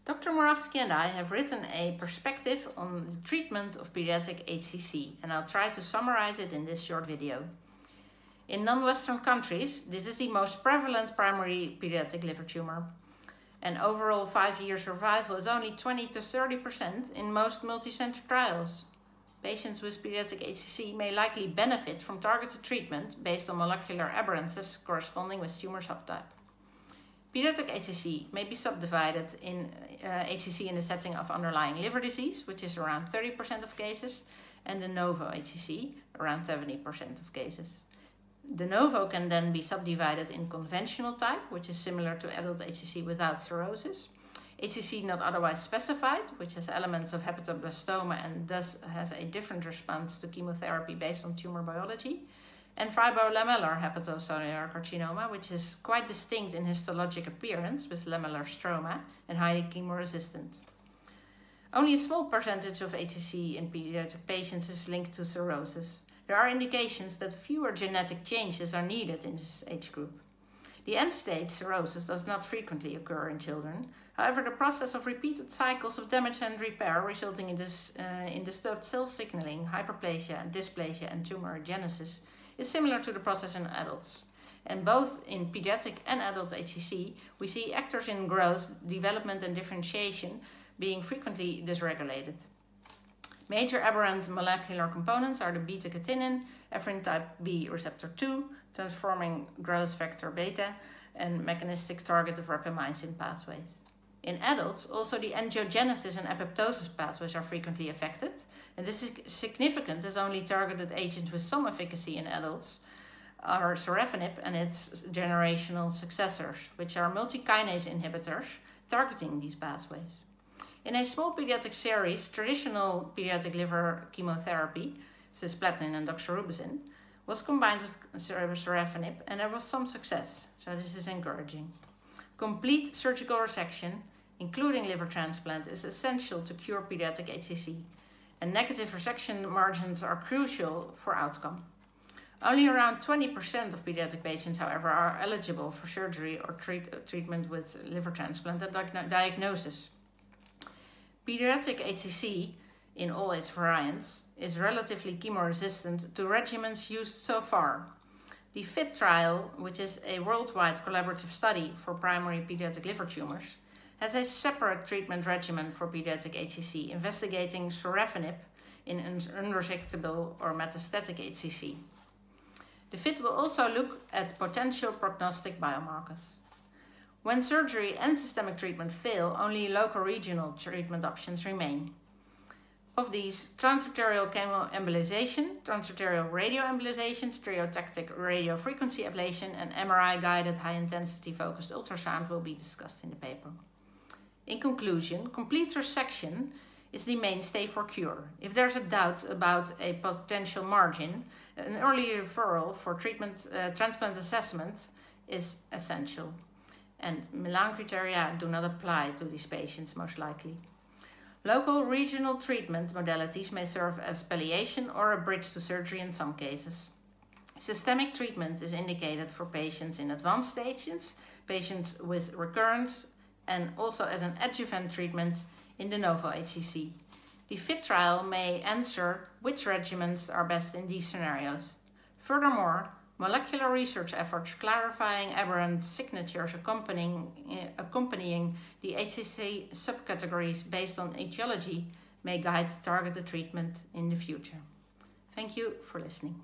Dr. Moravsky and I have written a perspective on the treatment of pediatric HCC, and I'll try to summarize it in this short video. In non-Western countries, this is the most prevalent primary pediatric liver tumor, and overall 5-year survival is only 20 to 30% in most multicenter trials. Patients with pediatric HCC may likely benefit from targeted treatment based on molecular aberrations corresponding with tumor subtype. Pediatric HCC may be subdivided in HCC in the setting of underlying liver disease, which is around 30% of cases, and de novo HCC, around 70% of cases. De novo can then be subdivided in conventional type, which is similar to adult HCC without cirrhosis, HCC not otherwise specified, which has elements of hepatoblastoma and thus has a different response to chemotherapy based on tumor biology, and fibrolamellar hepatocellular carcinoma, which is quite distinct in histologic appearance with lamellar stroma and highly chemoresistant. Only a small percentage of HCC in pediatric patients is linked to cirrhosis. There are indications that fewer genetic changes are needed in this age group. The end-stage cirrhosis does not frequently occur in children. However, the process of repeated cycles of damage and repair resulting in disturbed cell signaling, hyperplasia, dysplasia, and tumorigenesis is similar to the process in adults. And both in pediatric and adult HCC, we see actors in growth, development, and differentiation being frequently dysregulated. Major aberrant molecular components are the beta-catenin, ephrin type B receptor 2, transforming growth factor beta, and mechanistic target of rapamycin pathways. In adults, also the angiogenesis and apoptosis pathways are frequently affected, and this is significant as only targeted agents with some efficacy in adults are sorafenib and its generational successors, which are multikinase inhibitors targeting these pathways. In a small pediatric series, traditional pediatric liver chemotherapy, cisplatin and doxorubicin, was combined with sorafenib, and there was some success, so this is encouraging. Complete surgical resection, including liver transplant, is essential to cure pediatric HCC, and negative resection margins are crucial for outcome. Only around 20% of pediatric patients, however, are eligible for surgery or treatment with liver transplant at diagnosis. Pediatric HCC, in all its variants, is relatively chemoresistant to regimens used so far. The FIT trial, which is a worldwide collaborative study for primary pediatric liver tumors, has a separate treatment regimen for pediatric HCC, investigating sorafenib in unresectable or metastatic HCC. The FIT will also look at potential prognostic biomarkers. When surgery and systemic treatment fail, only locoregional treatment options remain. Of these, transarterial chemoembolization, transarterial radioembolization, stereotactic radiofrequency ablation, and MRI-guided high-intensity focused ultrasound will be discussed in the paper. In conclusion, complete resection is the mainstay for cure. If there's a doubt about a potential margin, an early referral for transplant assessment is essential. And Milan criteria do not apply to these patients, most likely. Local regional treatment modalities may serve as palliation or a bridge to surgery in some cases. Systemic treatment is indicated for patients in advanced stages, patients with recurrence, and also as an adjuvant treatment in de novo HCC. The FIT trial may answer which regimens are best in these scenarios. Furthermore, molecular research efforts clarifying aberrant signatures accompanying the HCC subcategories based on etiology may guide targeted treatment in the future. Thank you for listening.